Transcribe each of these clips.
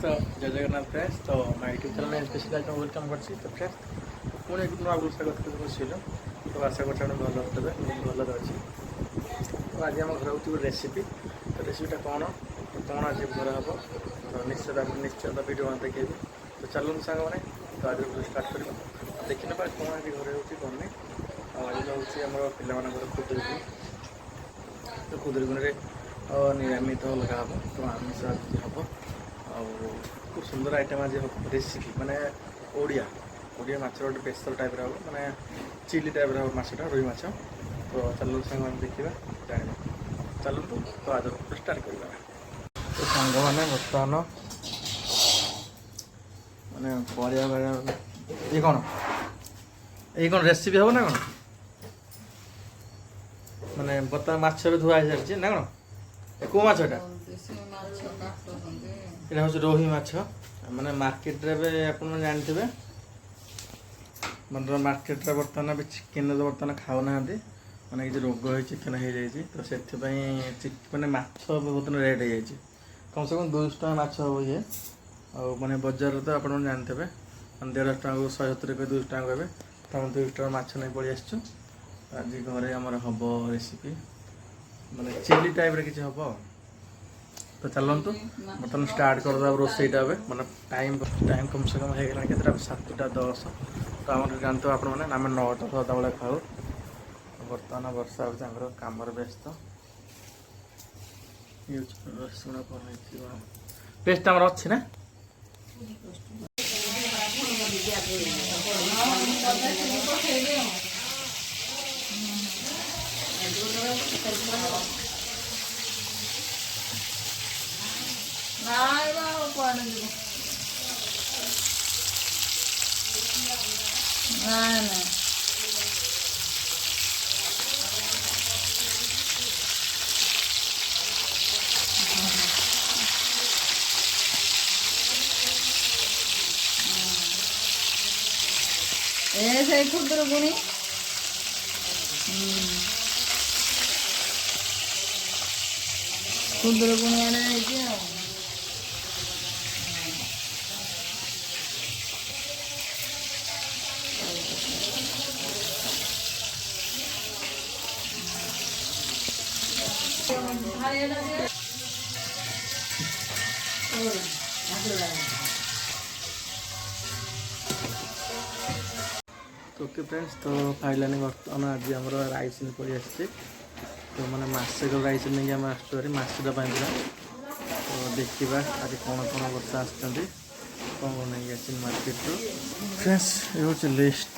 तो जय जगन्नाथ फ्रेंड्स तो मैं यूट्यूब चैनल में स्पेशल आइटम वेलकम करছি तो फ्रेंड्स पुणे एक नया गुस्सा करते बसिल तो आशा करते भल थे भल अच्छी तो आज आम घर हो रेसिपी तो रेसिपीटा कौन तो कौन आज घर हम तो निश्चय वीडियो में देखी तो चलूँ सांग मैंने तो आज स्टार्ट कर देखी ना कौन आज घर हो कौन नहीं आज हूँ आम पे खुदुरकुणी तो खुदुरकुणी निरामित लगा हम तो आमिष आज हम खूब सुंदर आइटम आज रेसिपी माने ओडिया ओडिया माछ गोटे बेसल टाइप हम माने चिली टाइप हम मछटा रोही माछ तो चलो सांग देखा जाना चलू तो आज स्टार्ट करवा तो सांग मैंने बर्तमान माने परिया ये कौन रेसिपी हम ना कौन माने बर्तमान माछ धुआ सारी ना कौन कौ माछटा यहाँ हूँ रोही माछ मैंने मार्केट आपने जानते मतलब मार्केट बर्तमान अभी चिकेन तो बर्तमान खाऊना मैंने किसी रोग हो चिकेन हो जाए तो से मैंने माछ बर्तमान रेट हो जाए कम से कम 200 टका माछ हम ये मैंने बजार तो आप जानते मैंने 150 टका को 170 को 200 टका कहते तो आम 200 टका माछ नहीं पलि आसचु आज घरे आमर हम रेसिपी मैंने चिली टाइप किसी हम तो चलतु बर्तमान स्टार्ट करदे रोसईटा मतलब टाइम कम से कम हो गला के 7:10 तो आम जानते आप आम 9टा 10टा बेले खाऊ बर्तमान वर्षा हो कम व्यस्त रसुण पेस्ट आम अच्छी ना ऐसे खुदुरकुणी खुदुरकुणी आने तो ओके फ्रेंड्स तो फाइनली बर्तमान आज आम राइस पड़ी आसছে तो मैंने मसे राइस नहीं आम आसटा पूरा तो देखा आज कौन कौन बर्षा आसुँच कौन कौन नहीं आस मार्केट फ्रेंड्स ये हूँ लिस्ट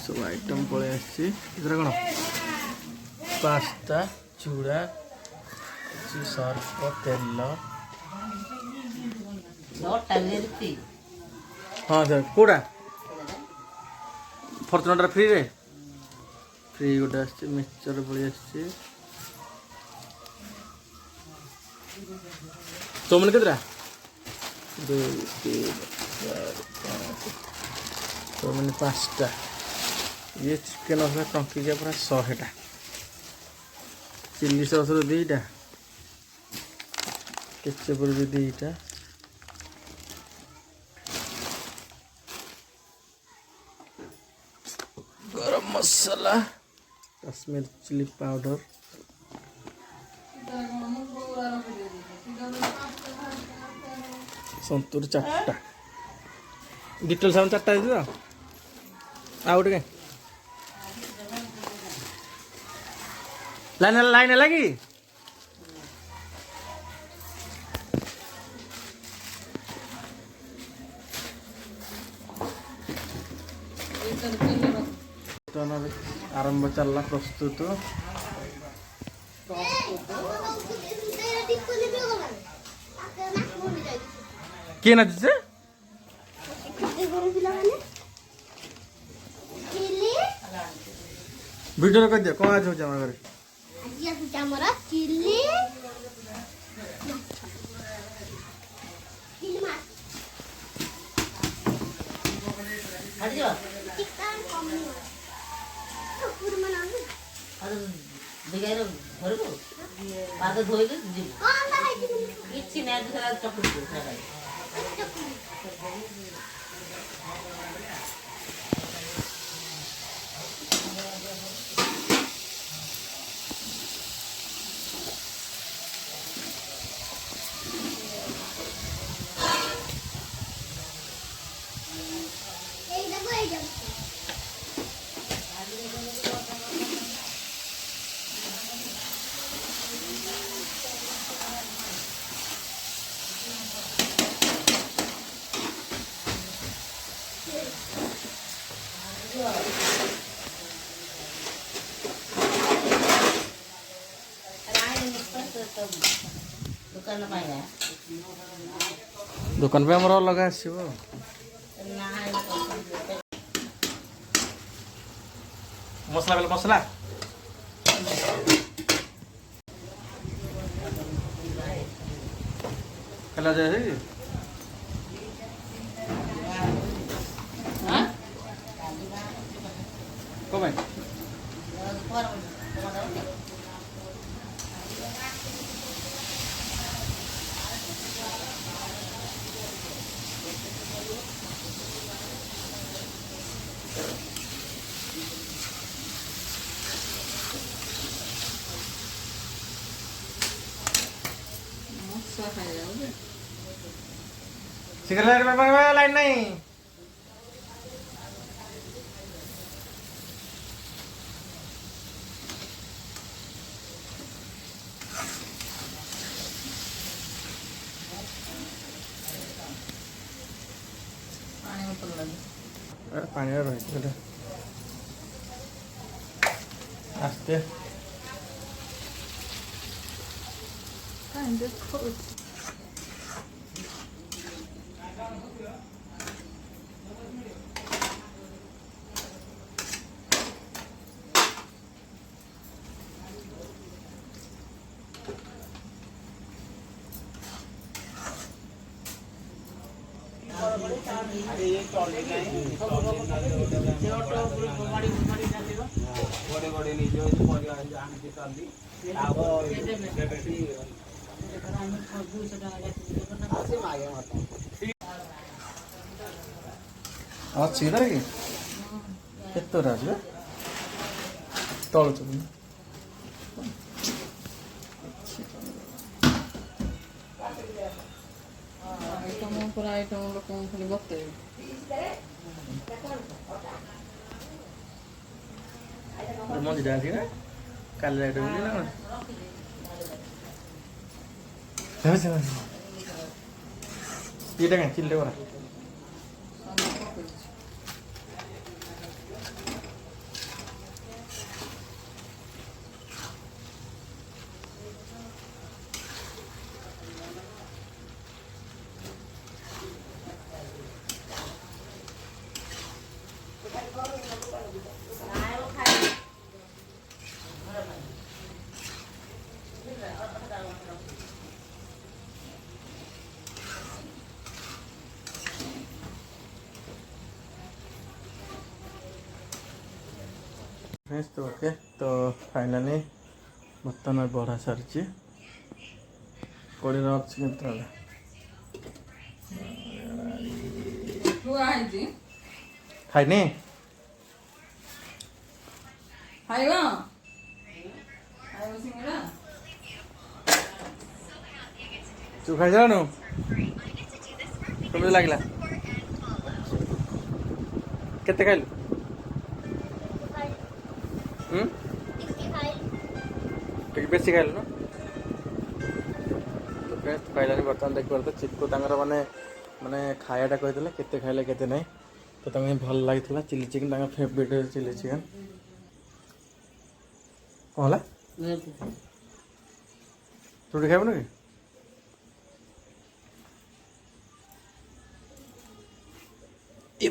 सब आइटम पलि आसर कौन पास्ता चूड़ा सर्फ तेल हाँ सर कौटा फर्चुनर फ्री रे फ्री गोटे आस मिक्सचर पलि आस चौमिन केतरा 2 3 4 5 चौमिन 5टा ये चिकेन मसला टंकी पूरा 100टा चिल्ली सॉस 2टा केचप 2टा गरम मसाला कश्मीर चिली पाउडर संतूर 4टा डिटेल सामान 4टा दे आ गोटे लाइन लाइन लगी आरंभ चलला प्रस्तुत किए ना तुझे वीडियो कर दिया कौन आज हो जाए घर चिल्ली दिखाई घर को ପାଦ ଧୋଇଲେ ଯିବୁ କିଛି ନାହିଁ ସେଟା ଚକୁଳି ଖାଇବା ଦୋକାନ ପାଇଁ ଦୋକାନ ପାଇଁ ଆମର ଅଲଗା ଆସିବ ମସଲା ବେଲେ ମସଲା ହେଲା ଯାଏ କଣ ପାଇଁ सिगरेट में लाइन नहीं पानी रही आस्ते अच्छी तरह की कितना राज तौल चुकी ଆଇଟମ ଉପରେ ଆଇଟମ ଲୋକଙ୍କୁ ଖାଲି ବତେଇବେ ମଞ୍ଜି ଟା ଅଛି ନା କାଲି ଆଇଟମ ନା ଏଇଟା କାଇଁ ଚିଲ୍ଲି କରା तो ओके तो फाइनाली बर्तन बढ़ा सारी कोड़ी अच्छी खाइनी ଖାଇବା ସିଙ୍ଗଡ଼ା तू खाई जानु केମିତି ଲାଗିଲା କେତେ ଖାଇଲୁ ଟିକେ ବେଶୀ ଖାଇଲୁ ନା ତ ଫ୍ରେଣ୍ଡସ୍ ଖାଇଲାନି ବର୍ତ୍ତମାନ ଦେଖିପାରୁଛ ଚିକୁ ତାଙ୍କର ମାନେ ମାନେ ଖାଇବାଟା କହିଥିଲେ କେତେ ଖାଇଲେ କେତେ ନାହିଁ ତ ତାଙ୍କୁ ଭଲ ଲାଗିଥିଲା ଚିଲି ଚିକେନ୍ ତାଙ୍କ ଫେଭରେଟ୍ ଚିଲି ଚିକେନ୍ କ'ଣ ହେଲା ତୁ ଟିକେ ଖାଇବୁନି କି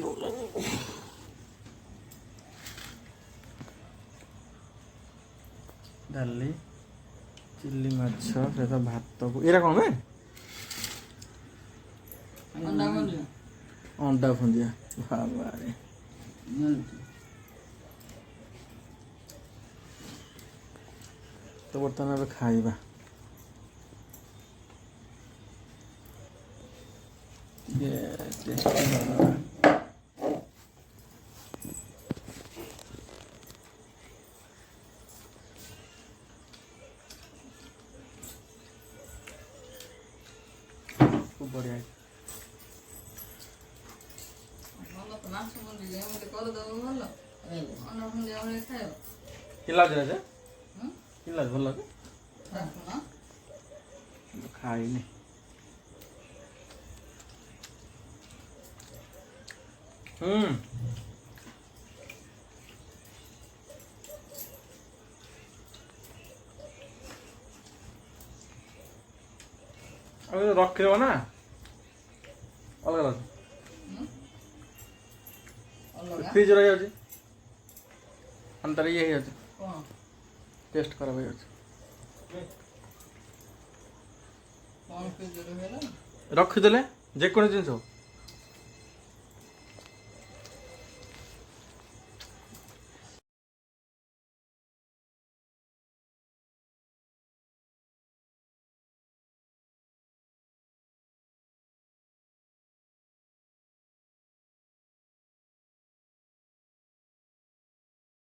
डाली चिल्ली माछ सहित भात को एरा कौन है अंडा भुंजिया बाबा रे तो बर्तमान खाइबा ଟିକେ ଟେଷ୍ଟି ହେବ। খুব বঢ়ିଆ ହେଇଛି। ଭଲ ତ ମାଛ ମଞ୍ଜି ଏମିତି କରିଦେବ ଭଲ ଅଣ୍ଡା ଫଣ୍ଡି ଭଳିଆ ଖାଇବ କି ଲାଗୁଛି ରାଜା? ହୁଁ କି ଲାଗୁଛି? ଭଲ ଲାଗୁଛି? ଦେଖୁନ ଖାଇନି। ଆଉ ରଖିଦେବ ନା ଅଲଗା ଲାଗୁଛି। ଅଲଗା ଫ୍ରିଜ ରହିଯାଉଛି ମାନେ ତାର ଇଏ ହେଇଯାଉଛି, କ'ଣ ଟେଷ୍ଟ ଖରାପ ହେଇଯାଉଛି। କ'ଣ ପିଜୁଳି ହେଲା ରଖିଦେଲେ ଯେକୌଣସି ଜିନିଷ